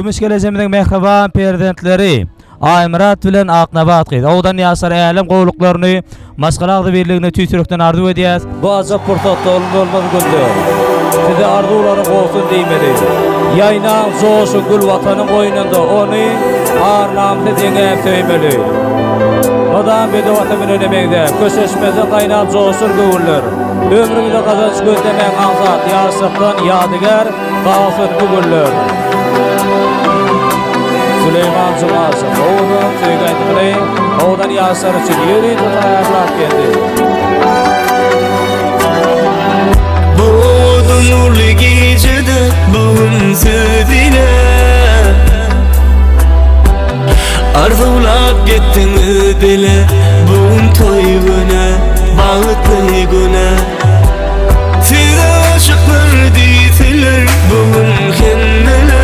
Kümüş geleceğimizin mehriban prezidentleri Aymurat bilen Aknabat qıydı. Oğdan Yasar Elim qovluqlarını Maskalağı birliğini tüytürükten arzu ediyaz. Bu azap portatta olmaz gündür. Size arzuları olsun deymeli. Yaynan zoğuşu gül vatanın boynunda onu ağırlamda denge söymeli. Odan bedi vatanın önemeyde. Köşeşmeze kaynap zoğuşur gövürler. Ömrümüzde kazanç gözlemen anzat. Yasıktan yadigar kalsın gövürler. Süleyman Cuma'sı, oğlan söygaydıqlayı, oğlan Yasar için yeri tutayarlar geldi. Bu oğlan nurlu gecede bağım sözüne arzulap gittin ödele bağım toyguna, bağıtlı güne. Size aşıklar deysiler bağım kendine.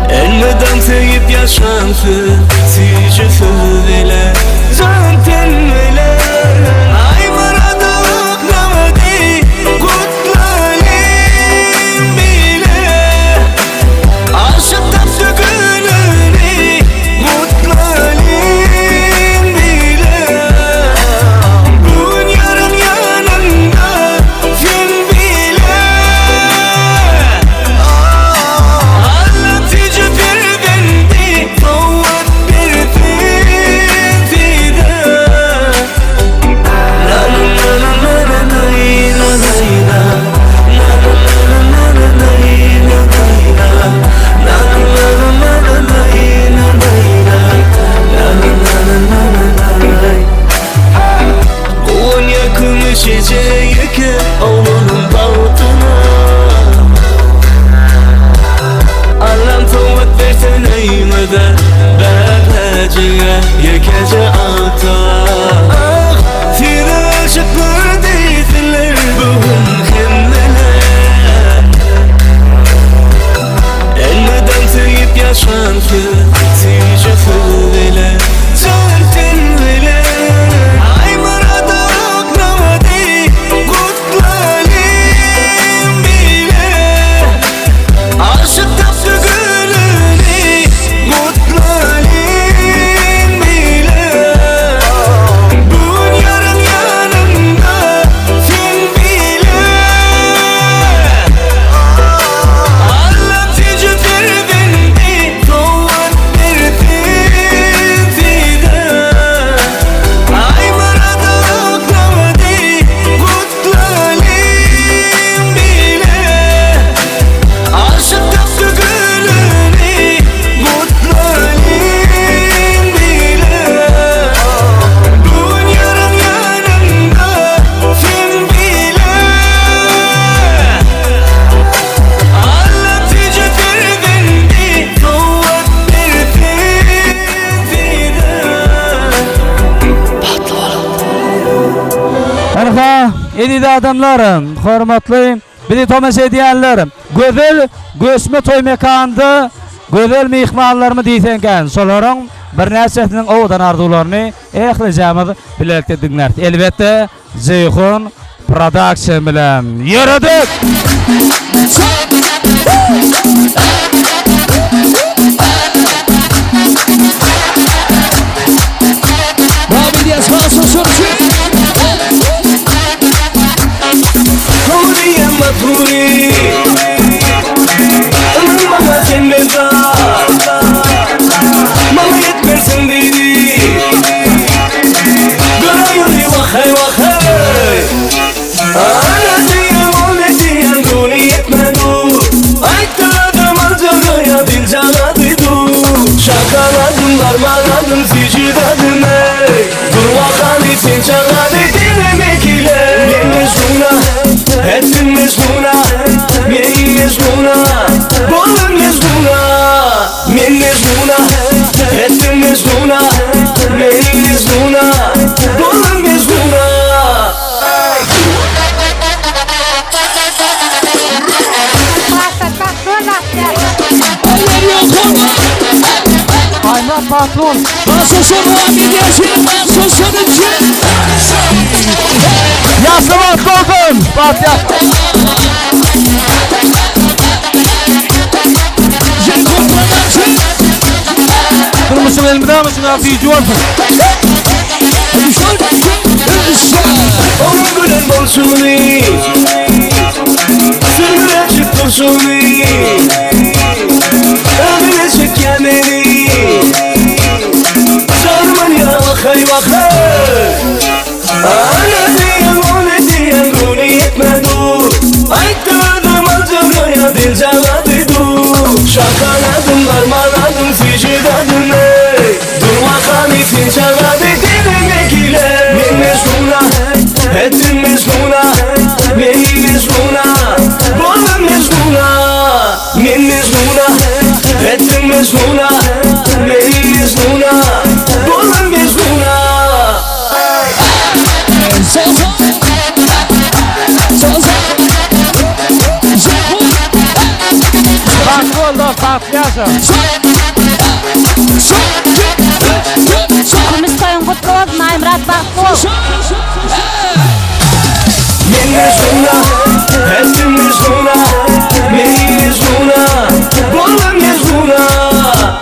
Elmeden sevip yaşansın sizce söyle zaten öyle. Ay maradık namadi kutlalim bile aşıktan söküleni kutlalim bile. Bugün yarın yanında sen bile şeceyeke oğlunun bağıtına Allah'ım tavuk versen eymede Berheceye yekece ata Sire aşıklar değilsinler bugün kendine Elmeden sevip yaşansın sizce söyle zaten öyle. Ay maradık namadi kutlalim bile aşıktan söküleni kutlalim bile. Bugün yarın yanında sen bile Allah tecrübe verdi doğan verdi size. Ay maradık namadi kutlalim bile aşıktan söküleni kutlalim bile. Bugün yarın yanında sen bile Allah tecrübe verdi doğan verdi size. Arka edide adamlarım, hormatlı bizi tomaş ediyenlerim. Gözel göçme toy mekanında gözel mihmanlarımı deysenken soların bir nesretinin oğudan arzularını ehlicamız birlikte dinlerdi. Elbette Zeyhun Production bilen yürüdük. Mobiliyas kalsın sürücü. Komodiye maturi Ömrüm bana sende da Mama yetmesin dedi Görayım vakay vakay Ana diyen o ne diyen duni yetmedu Aytladım alcagaya dil canadıdu Şakaladım varmaladım sicidadım ey Dur vakani sen çaladı dilemek ile Mecnuna etsin mecnuna Men mecnuna Bolun mecnuna Men mecnuna etsin mecnuna Men mecnuna Bolun mecnuna Ayman patron. Nasıl sonra mobiliyası kalsın sürücü. Yaslamak doldun. Bak ya. Durmuşsun elimde mısın altı yücü olsun. Onun gülen bolsun sürgüne çık dursun ömüne çek yemeni sarman ya vakay vakay ana diyen o ne diyen guni yetmedu ayttırdım alcıgaya dil cevabıdu şakaladım varmaladım ficdadım ey durma kamitin cevabı diline gile min mezmuna ettim mezmuna meni mezmuna boğdum mezmuna min mezmuna ettim mezmuna meni mezmuna boğdum mezmuna Farklı oldu, farklı yazın. Kumuş koyun kutlu olsun Aymrat Baklı. min mezmuna ettim mezmuna meni mezmuna boğdum mezmuna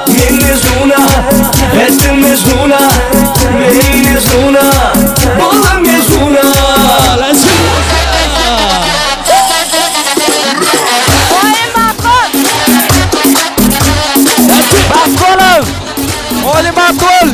min mezmuna ettim mezmuna meni mezmuna boğdum mezmuna Koyun Baklı. Bakkolum. Oğlum bakkol.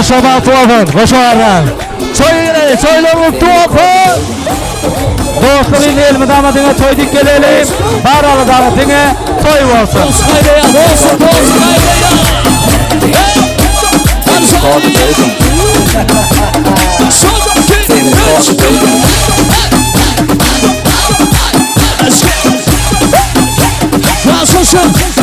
Başa bakkolum. Koş oradan. Soyluğun tuğafı. Dostluğun ilmi damadına toyduk gelelim. Baralı damadına toy olsun. Nasılsın?